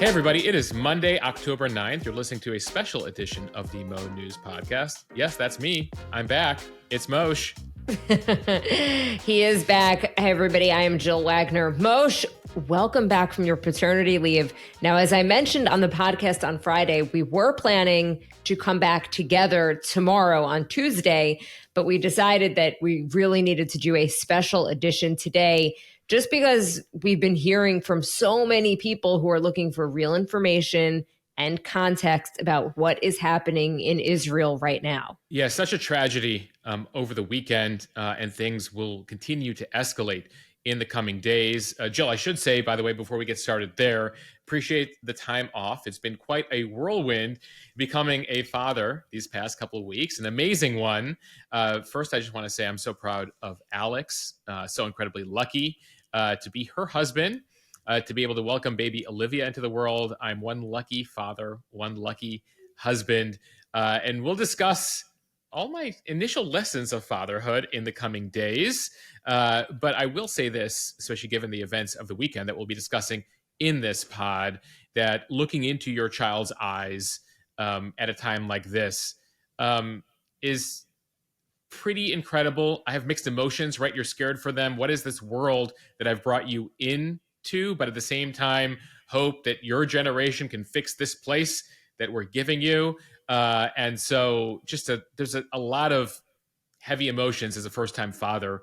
Hey, everybody. It is Monday, October 9th. You're listening to a special edition of the Mo News Podcast. Yes, that's me. I'm back. It's Mosh. He is back. Hey, everybody. I am Jill Wagner. Mosh, welcome back from your paternity leave. Now, as I mentioned on the podcast on Friday, we were planning to come back together tomorrow on Tuesday, but we decided that we really needed to do a special edition today just because we've been hearing from so many people who are looking for real information and context about what is happening in Israel right now. Yeah, such a tragedy over the weekend, and things will continue to escalate in the coming days. Jill, I should say, by the way, before we get started there, appreciate the time off. It's been quite a whirlwind becoming a father these past couple of weeks, an amazing one. First, I just want to say I'm so proud of Alex, so incredibly lucky to be her husband, to be able to welcome baby Olivia into the world. I'm one lucky father, one lucky husband, and we'll discuss all my initial lessons of fatherhood in the coming days. But I will say this, especially given the events of the weekend that we'll be discussing in this pod, that looking into your child's eyes at a time like this is pretty incredible. I have mixed emotions, right? You're scared for them. What is this world that I've brought you into? But at the same time, hope that your generation can fix this place that we're giving you. And so there's a lot of heavy emotions as a first-time father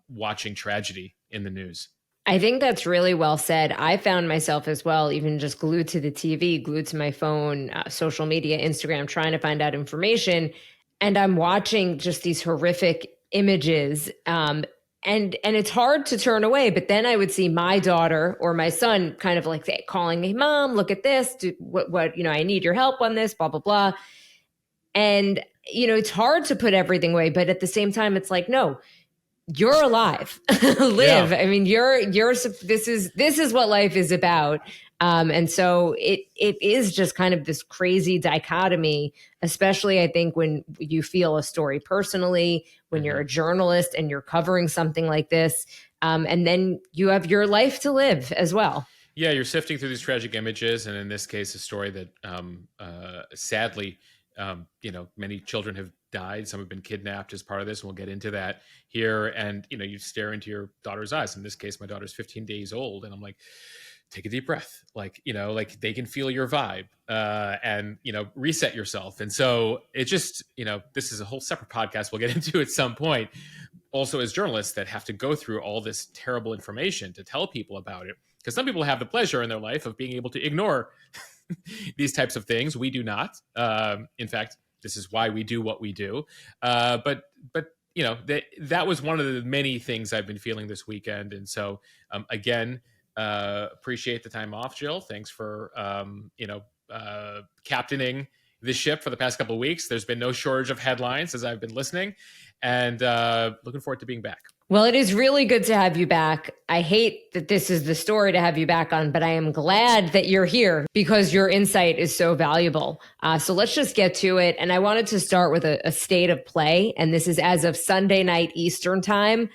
watching tragedy in the news. I think that's really well said. I found myself as well, even just glued to the TV, glued to my phone, social media, Instagram, trying to find out information. And I'm watching just these horrific images. And it's hard to turn away. But then I would see my daughter or my son kind of like calling me, Mom, look at this. I need your help on this, blah, blah, blah. And, it's hard to put everything away. But at the same time, it's like, no, you're alive. Live. Yeah. I mean, this is what life is about. And so it is just kind of this crazy dichotomy, especially I think when you feel a story personally, when you're a journalist and you're covering something like this, and then you have your life to live as well. Yeah, you're sifting through these tragic images, and in this case, a story that sadly, many children have died. Some have been kidnapped as part of this. And we'll get into that here. And, you stare into your daughter's eyes. In this case, my daughter's 15 days old. And I'm like, take a deep breath. Like they can feel your vibe and, reset yourself. And so it just, this is a whole separate podcast we'll get into at some point. Also, as journalists that have to go through all this terrible information to tell people about it. Because some people have the pleasure in their life of being able to ignore these types of things. We do not. In fact, this is why we do what we do. But that was one of the many things I've been feeling this weekend. And so, again, appreciate the time off, Jill. Thanks for, captaining the ship for the past couple of weeks. There's been no shortage of headlines as I've been listening, and looking forward to being back. Well, it is really good to have you back. I hate that this is the story to have you back on, but I am glad that you're here because your insight is so valuable. So let's just get to it. And I wanted to start with a state of play. And this is as of Sunday night Eastern time.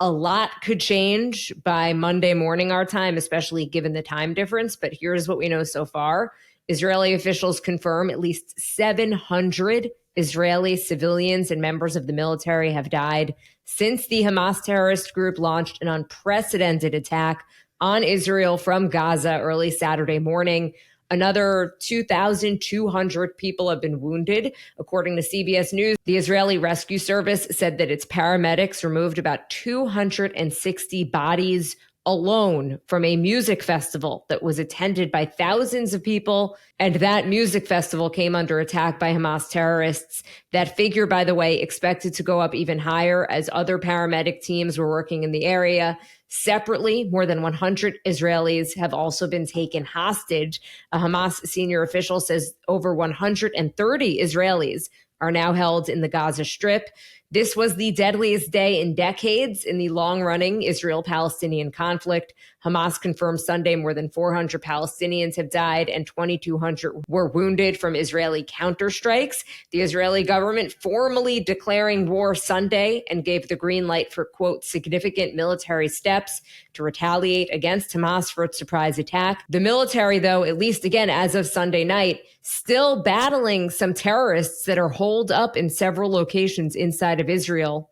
A lot could change by Monday morning our time, especially given the time difference. But here's what we know so far. Israeli officials confirm at least 700 Israeli civilians and members of the military have died since the Hamas terrorist group launched an unprecedented attack on Israel from Gaza early Saturday morning. Another 2,200 people have been wounded. According to CBS News, the Israeli Rescue Service said that its paramedics removed about 260 bodies alone from a music festival that was attended by thousands of people. And that music festival came under attack by Hamas terrorists. That figure, by the way, expected to go up even higher as other paramedic teams were working in the area. Separately, more than 100 Israelis have also been taken hostage. A Hamas senior official says over 130 Israelis are now held in the Gaza Strip. This was the deadliest day in decades in the long-running Israel-Palestinian conflict. Hamas confirmed Sunday more than 400 Palestinians have died and 2,200 were wounded from Israeli counterstrikes. The Israeli government formally declaring war Sunday and gave the green light for, quote, significant military steps to retaliate against Hamas for its surprise attack. The military, though, at least again as of Sunday night, still battling some terrorists that are holed up in several locations inside of Israel.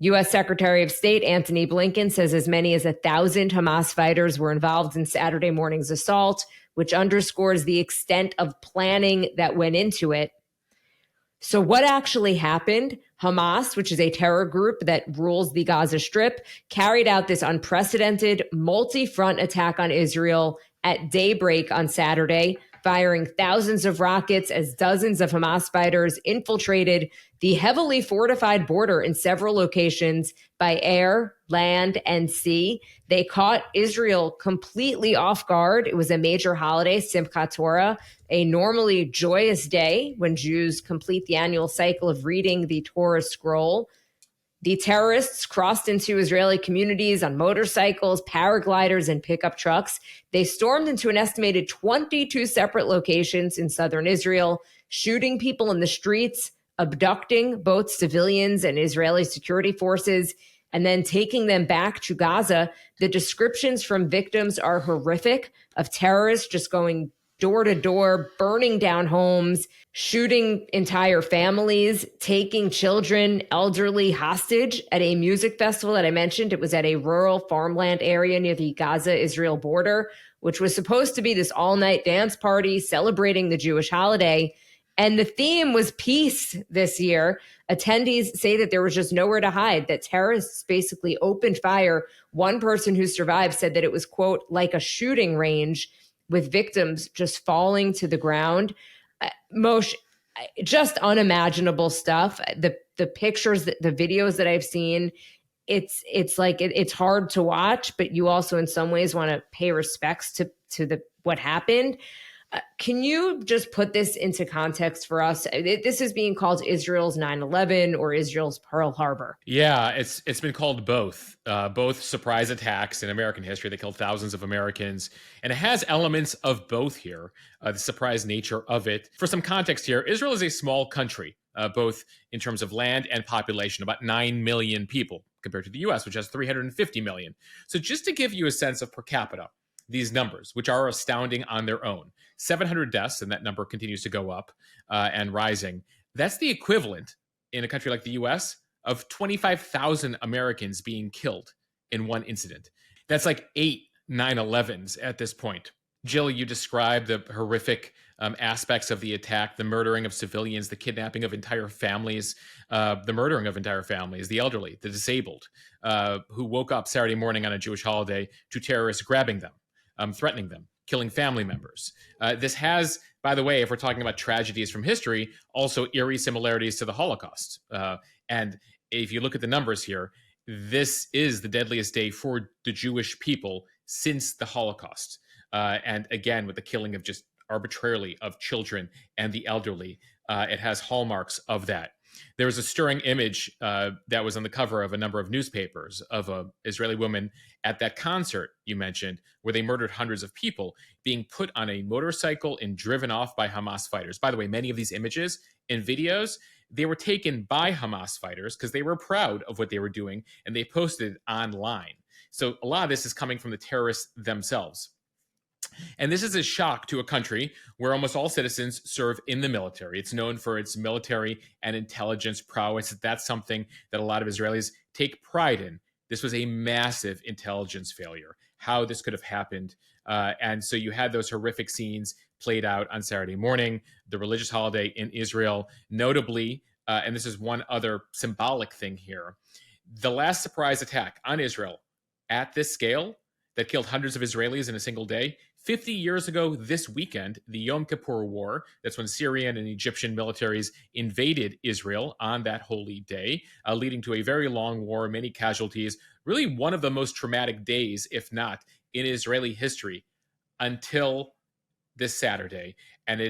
U.S. Secretary of State Antony Blinken says as many as 1,000 Hamas fighters were involved in Saturday morning's assault, which underscores the extent of planning that went into it. So what actually happened? Hamas, which is a terror group that rules the Gaza Strip, carried out this unprecedented multi-front attack on Israel at daybreak on Saturday, firing thousands of rockets as dozens of Hamas fighters infiltrated the heavily fortified border in several locations by air, land, and sea. They caught Israel completely off guard. It was a major holiday, Simchat Torah, a normally joyous day when Jews complete the annual cycle of reading the Torah scroll. The terrorists crossed into Israeli communities on motorcycles, paragliders, and pickup trucks. They stormed into an estimated 22 separate locations in southern Israel, shooting people in the streets, abducting both civilians and Israeli security forces, and then taking them back to Gaza. The descriptions from victims are horrific, of terrorists just going door to door, burning down homes, shooting entire families, taking children, elderly hostage at a music festival that I mentioned. It was at a rural farmland area near the Gaza-Israel border, which was supposed to be this all-night dance party celebrating the Jewish holiday. And the theme was peace this year. Attendees say that there was just nowhere to hide, that terrorists basically opened fire. One person who survived said that it was, quote, like a shooting range, with victims just falling to the ground. Mosh, just unimaginable stuff. The pictures, the videos that I've seen, it's like it's hard to watch, but you also in some ways want to pay respects to the what happened. Can you just put this into context for us? This is being called Israel's 9/11 or Israel's Pearl Harbor. Yeah, it's been called both surprise attacks in American history. They killed thousands of Americans, and it has elements of both here, the surprise nature of it. For some context here, Israel is a small country, both in terms of land and population, about 9 million people compared to the U.S., which has 350 million. So just to give you a sense of per capita, these numbers, which are astounding on their own, 700 deaths, and that number continues to go up and rising. That's the equivalent in a country like the US of 25,000 Americans being killed in one incident. That's like 8 9/11s at this point. Jill, you described the horrific aspects of the attack, the murdering of civilians, the kidnapping of entire families, the murdering of entire families, the elderly, the disabled, who woke up Saturday morning on a Jewish holiday to terrorists grabbing them, threatening them, killing family members. This has, by the way, if we're talking about tragedies from history, also eerie similarities to the Holocaust. And if you look at the numbers here, this is the deadliest day for the Jewish people since the Holocaust. And again, with the killing of just arbitrarily of children and the elderly, it has hallmarks of that. There was a stirring image that was on the cover of a number of newspapers of an Israeli woman at that concert you mentioned, where they murdered hundreds of people, being put on a motorcycle and driven off by Hamas fighters. By the way, many of these images and videos, they were taken by Hamas fighters because they were proud of what they were doing, and they posted it online. So a lot of this is coming from the terrorists themselves. And this is a shock to a country where almost all citizens serve in the military. It's known for its military and intelligence prowess. That's something that a lot of Israelis take pride in. This was a massive intelligence failure, how this could have happened. And so you had those horrific scenes played out on Saturday morning, the religious holiday in Israel. Notably, and this is one other symbolic thing here, the last surprise attack on Israel at this scale that killed hundreds of Israelis in a single day, 50 years ago this weekend, the Yom Kippur War, that's when Syrian and Egyptian militaries invaded Israel on that holy day, leading to a very long war, many casualties, really one of the most traumatic days, if not, in Israeli history until this Saturday. And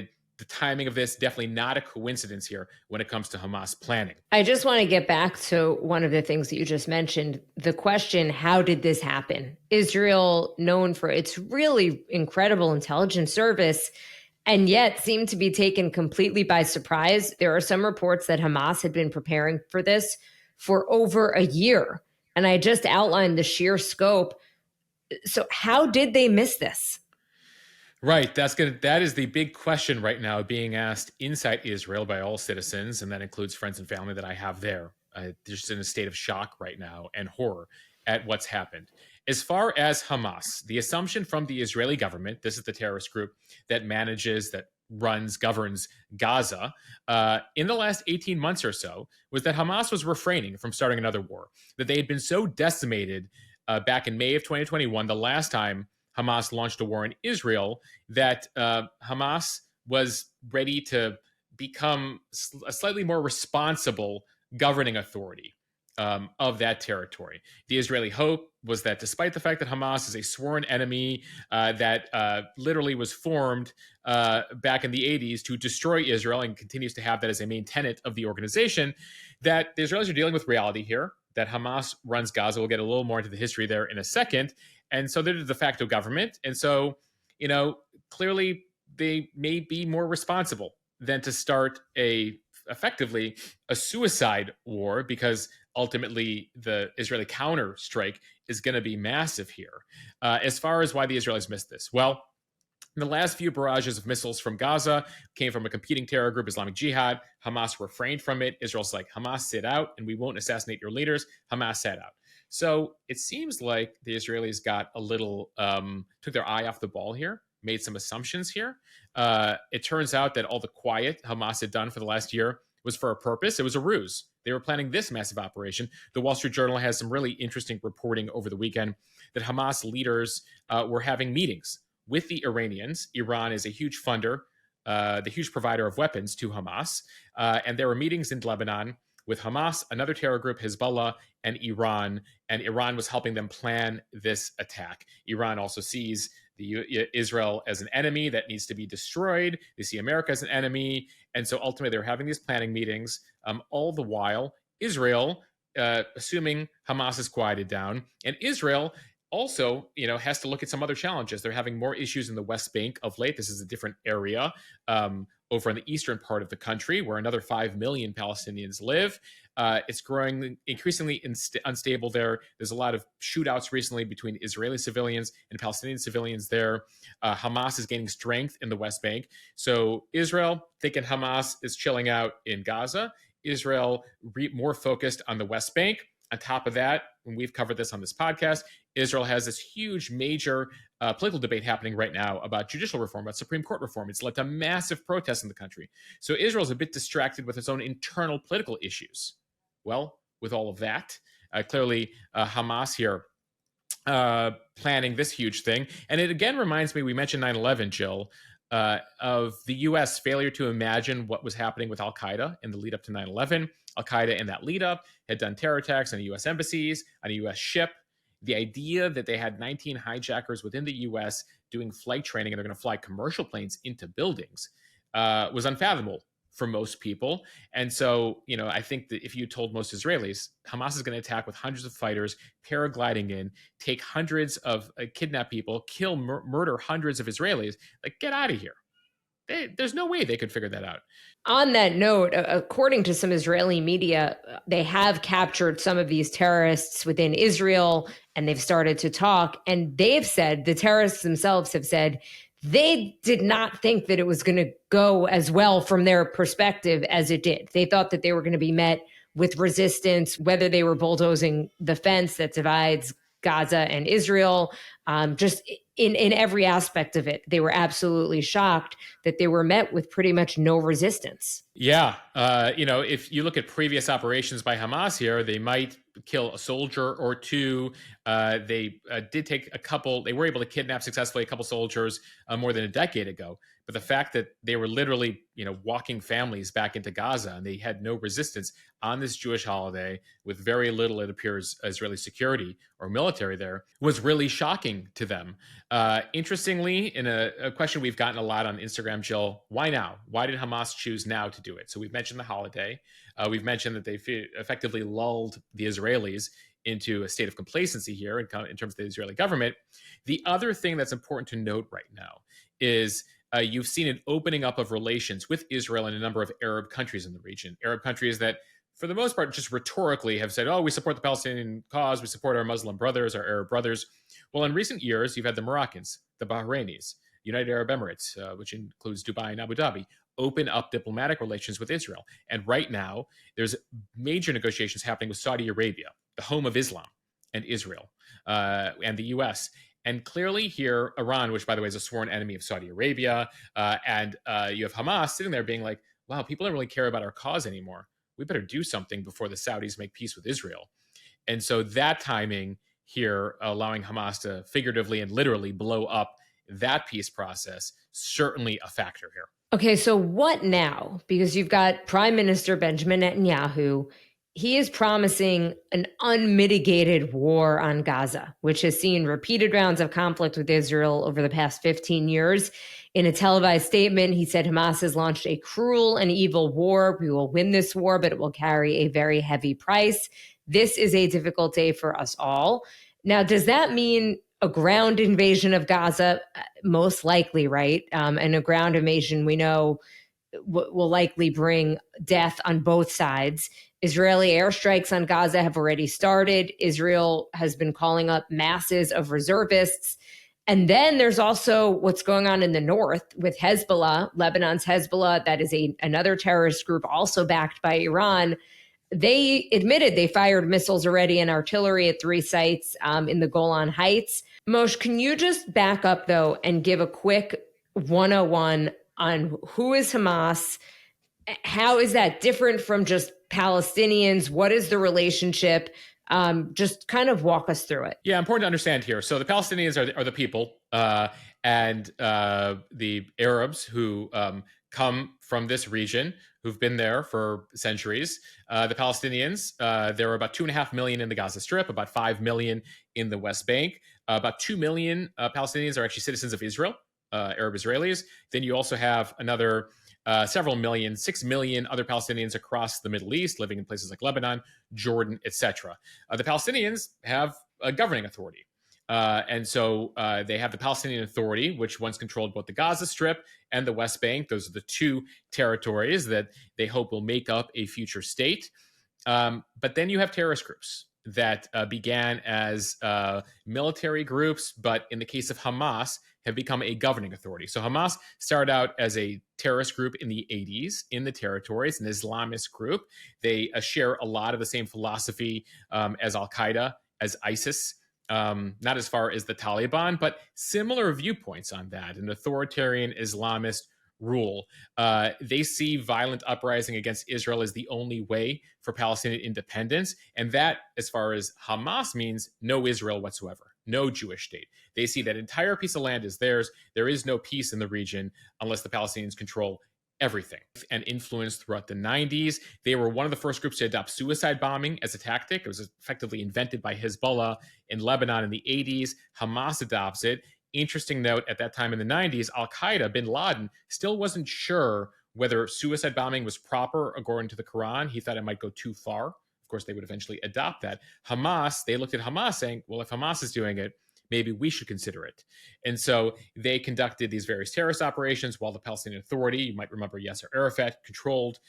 the timing of this, definitely not a coincidence here when it comes to Hamas planning. I just want to get back to one of the things that you just mentioned. The question, how did this happen? Israel, known for its really incredible intelligence service, and yet seemed to be taken completely by surprise. There are some reports that Hamas had been preparing for this for over a year. And I just outlined the sheer scope. So, how did they miss this? Right. That is the big question right now being asked inside Israel by all citizens, and that includes friends and family that I have there. Just in a state of shock right now and horror at what's happened. As far as Hamas, the assumption from the Israeli government, this is the terrorist group that governs Gaza, in the last 18 months or so, was that Hamas was refraining from starting another war. That they had been so decimated back in May of 2021, the last time Hamas launched a war in Israel, that Hamas was ready to become a slightly more responsible governing authority of that territory. The Israeli hope was that despite the fact that Hamas is a sworn enemy that literally was formed back in the 80s to destroy Israel and continues to have that as a main tenet of the organization, that the Israelis are dealing with reality here, that Hamas runs Gaza. We'll get a little more into the history there in a second. And so they're the de facto government. And so, clearly they may be more responsible than to start effectively a suicide war, because ultimately the Israeli counterstrike is going to be massive here. As far as why the Israelis missed this, well, the last few barrages of missiles from Gaza came from a competing terror group, Islamic Jihad. Hamas refrained from it. Israel's like, Hamas, sit out, and we won't assassinate your leaders. Hamas sat out. So it seems like the Israelis got a little, took their eye off the ball here, made some assumptions here. It turns out that all the quiet Hamas had done for the last year was for a purpose. It was a ruse. They were planning this massive operation. The Wall Street Journal has some really interesting reporting over the weekend that Hamas leaders were having meetings with the Iranians. Iran is a huge funder, the huge provider of weapons to Hamas. And there were meetings in Lebanon with Hamas, another terror group, Hezbollah, and Iran was helping them plan this attack. Iran also sees Israel as an enemy that needs to be destroyed. They see America as an enemy. And so ultimately they're having these planning meetings, all the while Israel, assuming Hamas is quieted down, and Israel also, has to look at some other challenges. They're having more issues in the West Bank of late. This is a different area over in the eastern part of the country where another 5 million Palestinians live. It's growing increasingly unstable there. There's a lot of shootouts recently between Israeli civilians and Palestinian civilians there. Hamas is gaining strength in the West Bank. So Israel, thinking Hamas is chilling out in Gaza. Israel more focused on the West Bank. On top of that, and we've covered this on this podcast, Israel has this huge, major political debate happening right now about judicial reform, about Supreme Court reform. It's led to massive protests in the country. So Israel's a bit distracted with its own internal political issues. Well, with all of that, clearly Hamas here planning this huge thing. And it again reminds me, we mentioned 9/11, Jill, of the U.S. failure to imagine what was happening with al-Qaeda in the lead up to 9/11. Al-Qaeda in that lead up had done terror attacks on U.S. embassies, on a U.S. ship. The idea that they had 19 hijackers within the U.S. doing flight training and they're going to fly commercial planes into buildings was unfathomable for most people. And so, I think that if you told most Israelis, Hamas is going to attack with hundreds of fighters, paragliding in, take hundreds of kidnap people, kill, murder hundreds of Israelis, like, get out of here. There's no way they could figure that out. On that note, according to some Israeli media, they have captured some of these terrorists within Israel and they've started to talk. And they've said, the terrorists themselves have said, they did not think that it was going to go as well from their perspective as it did. They thought that they were going to be met with resistance, whether they were bulldozing the fence that divides Gaza and Israel, just in every aspect of it. They were absolutely shocked that they were met with pretty much no resistance. Yeah, if you look at previous operations by Hamas here, they might kill a soldier or two. They did take a couple. They were able to kidnap successfully a couple soldiers more than a decade ago. But the fact that they were literally, walking families back into Gaza and they had no resistance on this Jewish holiday with very little, it appears, Israeli security or military there was really shocking to them. Interestingly, in a question we've gotten a lot on Instagram, Jill, why now? Why did Hamas choose now to do it? So we've mentioned the holiday. We've mentioned that they effectively lulled the Israelis into a state of complacency here in terms of the Israeli government. The other thing that's important to note right now is you've seen an opening up of relations with Israel and a number of Arab countries in the region. Arab countries that, for the most part, just rhetorically have said, oh, we support the Palestinian cause, we support our Muslim brothers, our Arab brothers. Well, in recent years, you've had the Moroccans, the Bahrainis, United Arab Emirates, which includes Dubai and Abu Dhabi, open up diplomatic relations with Israel. And right now, there's major negotiations happening with Saudi Arabia, the home of Islam, and Israel, and the US. And clearly here, Iran, which by the way is a sworn enemy of Saudi Arabia, and you have Hamas sitting there being like, wow, people don't really care about our cause anymore. We better do something before the Saudis make peace with Israel. And so that timing here, allowing Hamas to figuratively and literally blow up that peace process, certainly a factor here. Okay, so what now? Because you've got Prime Minister Benjamin Netanyahu. He is promising an unmitigated war on Gaza, which has seen repeated rounds of conflict with Israel over the past 15 years. In a televised statement, he said Hamas has launched a cruel and evil war. We will win this war, but it will carry a very heavy price. This is a difficult day for us all. Now, does that mean a ground invasion of Gaza? Most likely, right? And a ground invasion, we know, will likely bring death on both sides. Israeli airstrikes on Gaza have already started. Israel has been calling up masses of reservists. And then there's also what's going on in the north with Hezbollah, Lebanon's Hezbollah. That is another terrorist group also backed by Iran. They admitted they fired missiles already and artillery at 3 sites in the Golan Heights. Mosh, can you just back up, though, and give a quick 101 on who is Hamas? How is that different from just Palestinians? What is the relationship? Just kind of walk us through it. Yeah, important to understand here. So the Palestinians are the people, and the Arabs who come from this region, who've been there for centuries. The Palestinians, there are about 2.5 million in the Gaza Strip, about 5 million in the West Bank. About 2 million Palestinians are actually citizens of Israel, Arab Israelis. Then you also have another several million, 6 million other Palestinians across the Middle East, living in places like Lebanon, Jordan, etc. The Palestinians have a governing authority. And so they have the Palestinian Authority, which once controlled both the Gaza Strip and the West Bank. Those are the two territories that they hope will make up a future state. But then you have terrorist groups that began as military groups, but in the case of Hamas, have become a governing authority. So Hamas started out as a terrorist group in the 80s in the territories, an Islamist group. They share a lot of the same philosophy as Al-Qaeda, as ISIS. Not as far as the Taliban, but similar viewpoints on that, an authoritarian Islamist rule. They see violent uprising against Israel as the only way for Palestinian independence. And that, as far as Hamas means, no Israel whatsoever, no Jewish state. They see that entire piece of land is theirs. There is no peace in the region unless the Palestinians control everything. And influence throughout the 90s. They were one of the first groups to adopt suicide bombing as a tactic. It was effectively invented by Hezbollah in Lebanon in the 80s. Hamas adopts it. Interesting note, at that time in the 90s, Al-Qaeda, bin Laden, still wasn't sure whether suicide bombing was proper according to the Quran. He thought it might go too far. Of course, they would eventually adopt that. Hamas, they looked at Hamas saying, well, if Hamas is doing it, maybe we should consider it. And so they conducted these various terrorist operations while the Palestinian Authority, you might remember Yasser Arafat, controlled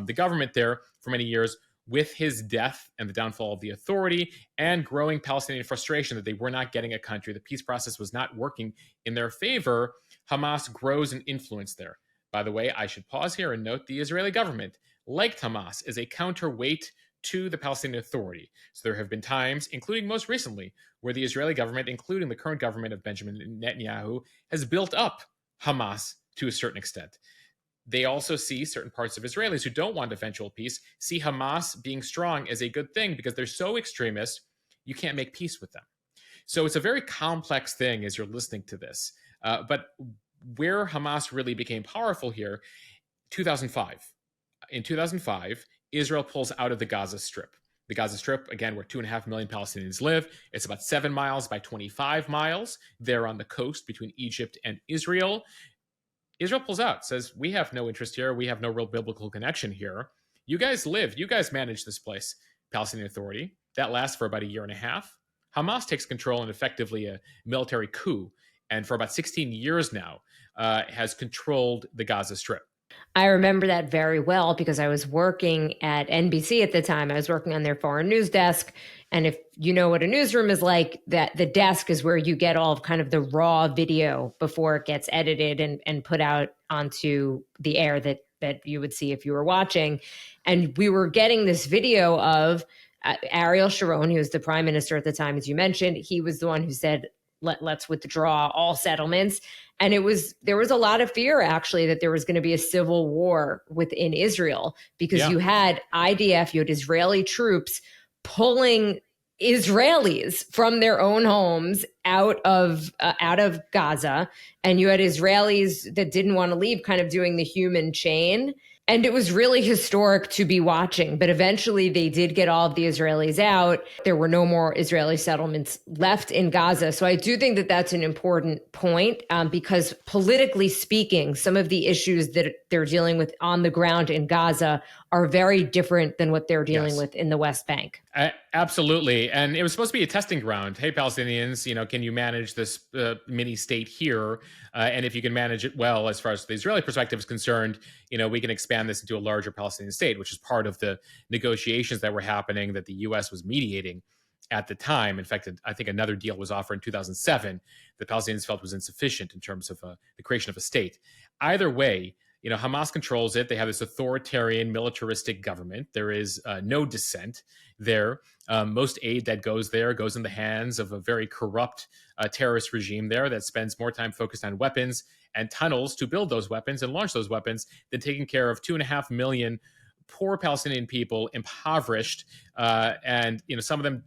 the government there for many years. With his death and the downfall of the authority and growing Palestinian frustration that they were not getting a country, the peace process was not working in their favor, Hamas grows in influence there. By the way, I should pause here and note the Israeli government liked Hamas as a counterweight to the Palestinian Authority. So there have been times, including most recently, where the Israeli government, including the current government of Benjamin Netanyahu, has built up Hamas to a certain extent. they also see certain parts of Israelis who don't want eventual peace, see Hamas being strong as a good thing because they're so extremist, you can't make peace with them. So it's a very complex thing as you're listening to this. But where Hamas really became powerful here, 2005. In 2005, Israel pulls out of the Gaza Strip. The Gaza Strip, again, where 2.5 million Palestinians live, it's about 7 miles by 25 miles. They're on the coast between Egypt and Israel. Israel pulls out, says, we have no interest here. We have no real biblical connection here. You guys live. You guys manage this place, Palestinian Authority. That lasts for about a year and a half. Hamas takes control in effectively a military coup, and for about 16 years now has controlled the Gaza Strip. I remember that very well because I was working at NBC at the time. I was working on their foreign news desk. And if you know what a newsroom is like, that the desk is where you get all of kind of the raw video before it gets edited and put out onto the air that you would see if you were watching. And we were getting this video of Ariel Sharon, who was the prime minister at the time, as you mentioned. He was the one who said, let's withdraw all settlements. And there was a lot of fear, actually, that there was going to be a civil war within Israel because you had IDF, you had Israeli troops pulling Israelis from their own homes out of Gaza. And you had Israelis that didn't want to leave, kind of doing the human chain. And it was really historic to be watching. But eventually they did get all of the Israelis out. There were no more Israeli settlements left in Gaza. So I do think that that's an important point because politically speaking, some of the issues that they're dealing with on the ground in Gaza are very different than what they're dealing with in the West Bank. Absolutely. And it was supposed to be a testing ground. Hey, Palestinians, can you manage this mini state here? And if you can manage it well, as far as the Israeli perspective is concerned, we can expand this into a larger Palestinian state, which is part of the negotiations that were happening that the U.S. was mediating at the time. In fact, I think another deal was offered in 2007 that Palestinians felt was insufficient in terms of the creation of a state. Either way, Hamas controls it. They have this authoritarian, militaristic government. There is no dissent there. Most aid that goes there goes in the hands of a very corrupt terrorist regime there that spends more time focused on weapons and tunnels to build those weapons and launch those weapons than taking care of 2.5 million poor Palestinian people, impoverished, and some of them,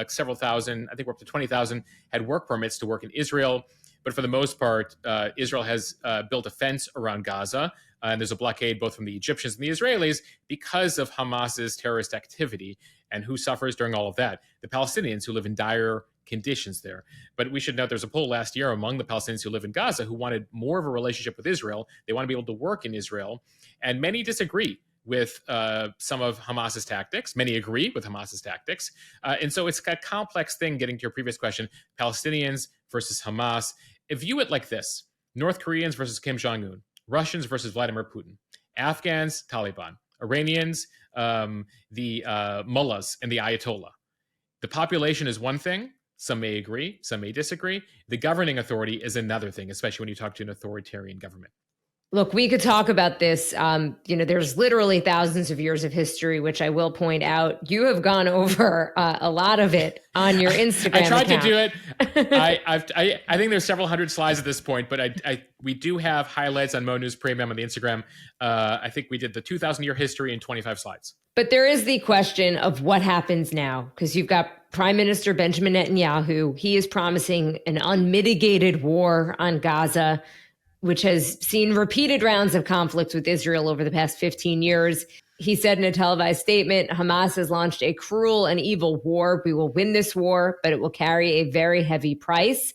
several thousand, I think we're up to 20,000, had work permits to work in Israel. But for the most part, Israel has built a fence around Gaza, and there's a blockade both from the Egyptians and the Israelis because of Hamas's terrorist activity. And who suffers during all of that? The Palestinians, who live in dire conditions there. But we should note there's a poll last year among the Palestinians who live in Gaza who wanted more of a relationship with Israel. They want to be able to work in Israel. And many disagree with some of Hamas's tactics. Many agree with Hamas's tactics. And so it's a complex thing, getting to your previous question, Palestinians versus Hamas. View it like this: North Koreans versus Kim Jong-un, Russians versus Vladimir Putin, Afghans, Taliban, Iranians, the mullahs and the Ayatollah. The population is one thing. Some may agree, some may disagree. The governing authority is another thing, especially when you talk to an authoritarian government. Look, we could talk about this. There's literally thousands of years of history, which I will point out. You have gone over a lot of it on your Instagram I tried account. to do it. I think there's several hundred slides at this point, but we do have highlights on Mo News Premium on the Instagram. I think we did the 2,000-year history in 25 slides. But there is the question of what happens now, because you've got Prime Minister Benjamin Netanyahu. He is promising an unmitigated war on Gaza, which has seen repeated rounds of conflicts with Israel over the past 15 years. He said in a televised statement, Hamas has launched a cruel and evil war. We will win this war, but it will carry a very heavy price.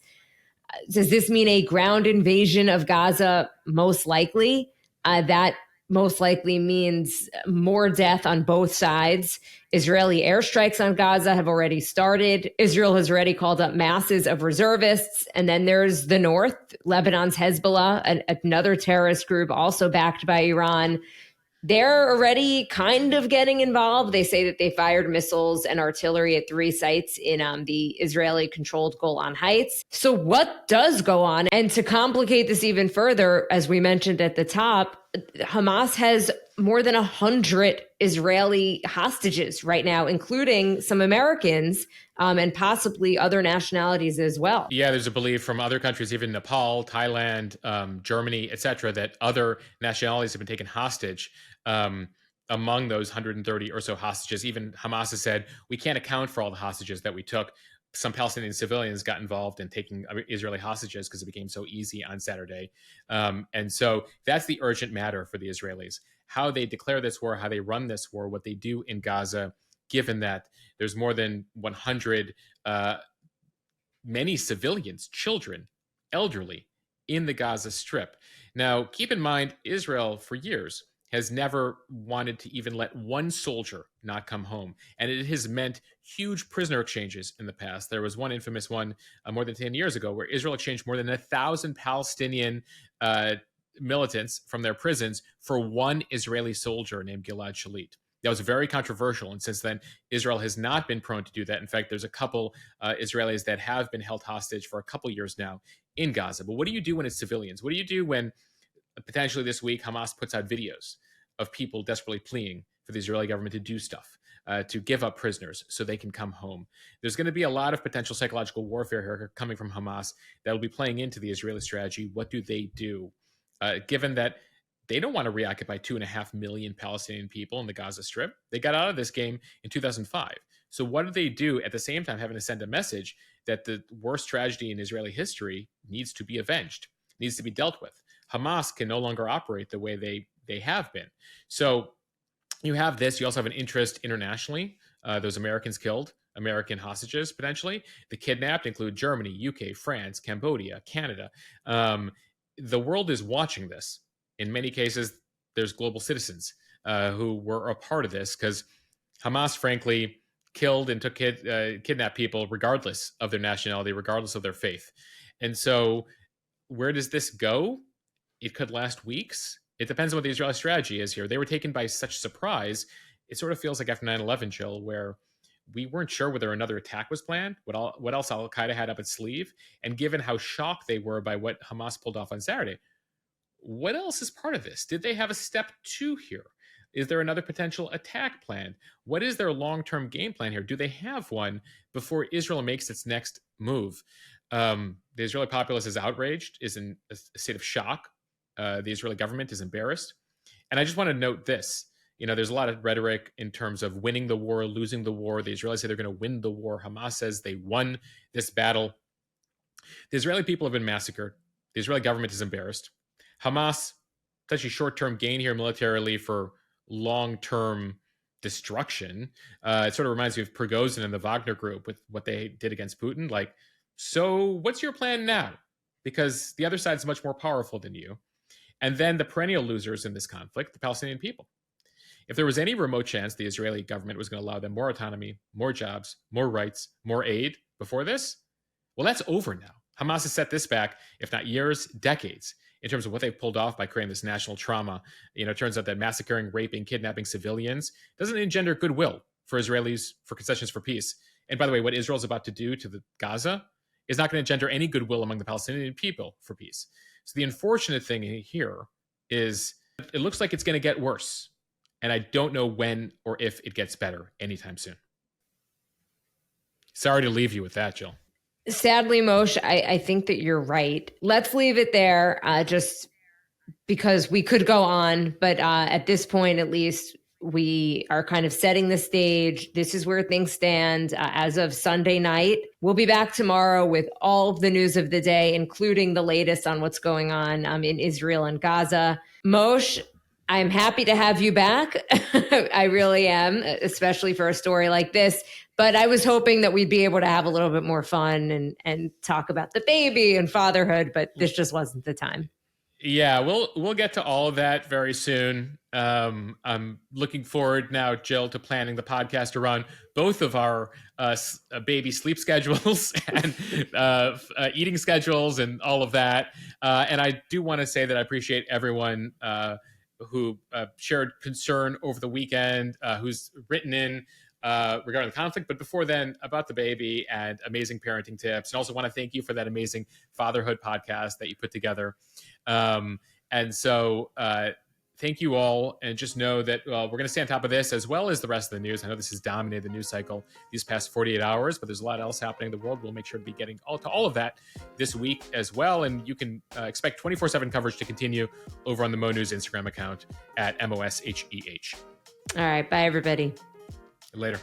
Does this mean a ground invasion of Gaza? Most likely. That most likely means more death on both sides. Israeli airstrikes on Gaza have already started. Israel has already called up masses of reservists. And then there's the north, Lebanon's Hezbollah, another terrorist group also backed by Iran. They're already kind of getting involved. They say that they fired missiles and artillery at 3 sites in the Israeli-controlled Golan Heights. So what does go on? And to complicate this even further, as we mentioned at the top, Hamas has more than 100 Israeli hostages right now, including some Americans and possibly other nationalities as well. Yeah, there's a belief from other countries, even Nepal, Thailand, Germany, etc., that other nationalities have been taken hostage. Um, Among those 130 or so hostages, even Hamas has said we can't account for all the hostages that we took. Some Palestinian civilians got involved in taking Israeli hostages because it became so easy on Saturday. And so that's the urgent matter for the Israelis: how they declare this war, how they run this war, what they do in Gaza, given that there's more than 100 many civilians, children, elderly, in the Gaza Strip. Now, keep in mind, Israel for years has never wanted to even let one soldier not come home. And it has meant huge prisoner exchanges in the past. There was one infamous one more than 10 years ago where Israel exchanged more than 1,000 Palestinian militants from their prisons for one Israeli soldier named Gilad Shalit. That was very controversial. And since then, Israel has not been prone to do that. In fact, there's a couple Israelis that have been held hostage for a couple years now in Gaza. But what do you do when it's civilians? What do you do when potentially this week Hamas puts out videos of people desperately pleading for the Israeli government to do stuff, to give up prisoners so they can come home? There's going to be a lot of potential psychological warfare here coming from Hamas that will be playing into the Israeli strategy. What do they do? Given that they don't want to reoccupy 2.5 million Palestinian people in the Gaza Strip. They got out of this game in 2005. So what do they do at the same time having to send a message that the worst tragedy in Israeli history needs to be avenged, needs to be dealt with? Hamas can no longer operate the way they have been. So you have this. You also have an interest internationally. Those Americans killed, American hostages potentially. The kidnapped include Germany, UK, France, Cambodia, Canada. The world is watching this. In many cases, there's global citizens who were a part of this because Hamas, frankly, killed and kidnapped people regardless of their nationality, regardless of their faith. And so where does this go? It could last weeks. It depends on what the Israeli strategy is here. They were taken by such surprise. It sort of feels like after 9/11, Jill, where we weren't sure whether another attack was planned, what else Al-Qaeda had up its sleeve. And given how shocked they were by what Hamas pulled off on Saturday, what else is part of this? Did they have a step two here? Is there another potential attack plan? What is their long-term game plan here? Do they have one before Israel makes its next move? The Israeli populace is outraged, is in a state of shock. The Israeli government is embarrassed. And I just want to note this. There's a lot of rhetoric in terms of winning the war, losing the war. The Israelis say they're going to win the war. Hamas says they won this battle. The Israeli people have been massacred. The Israeli government is embarrassed. Hamas, it's actually short-term gain here militarily for long-term destruction. It sort of reminds me of Prigozhin and the Wagner Group with what they did against Putin. Like, so what's your plan now? Because the other side is much more powerful than you. And then the perennial losers in this conflict, the Palestinian people. If there was any remote chance the Israeli government was going to allow them more autonomy, more jobs, more rights, more aid before this, well, that's over now. Hamas has set this back, if not years, decades, in terms of what they've pulled off by creating this national trauma. It turns out that massacring, raping, kidnapping civilians doesn't engender goodwill for Israelis for concessions for peace. And by the way, what Israel's about to do to the Gaza is not going to engender any goodwill among the Palestinian people for peace. So the unfortunate thing here is it looks like it's going to get worse. And I don't know when or if it gets better anytime soon. Sorry to leave you with that, Jill. Sadly, Mosh, I think that you're right. Let's leave it there just because we could go on. But at this point, at least, we are kind of setting the stage. This is where things stand as of Sunday night. We'll be back tomorrow with all of the news of the day, including the latest on what's going on in Israel and Gaza. Mosh, I'm happy to have you back. I really am, especially for a story like this. But I was hoping that we'd be able to have a little bit more fun and talk about the baby and fatherhood, but this just wasn't the time. Yeah, we'll get to all of that very soon. I'm looking forward now, Jill, to planning the podcast around both of our baby sleep schedules and eating schedules and all of that. And I do want to say that I appreciate everyone who shared concern over the weekend, who's written in regarding the conflict, but before then about the baby and amazing parenting tips. And also want to thank you for that amazing fatherhood podcast that you put together. And so thank you all. And just know that we're going to stay on top of this as well as the rest of the news. I know this has dominated the news cycle these past 48 hours, but there's a lot else happening in the world. We'll make sure to be getting to all of that this week as well. And you can expect 24/7 coverage to continue over on the Mo News Instagram account at MOSHEH. All right. Bye, everybody. Later.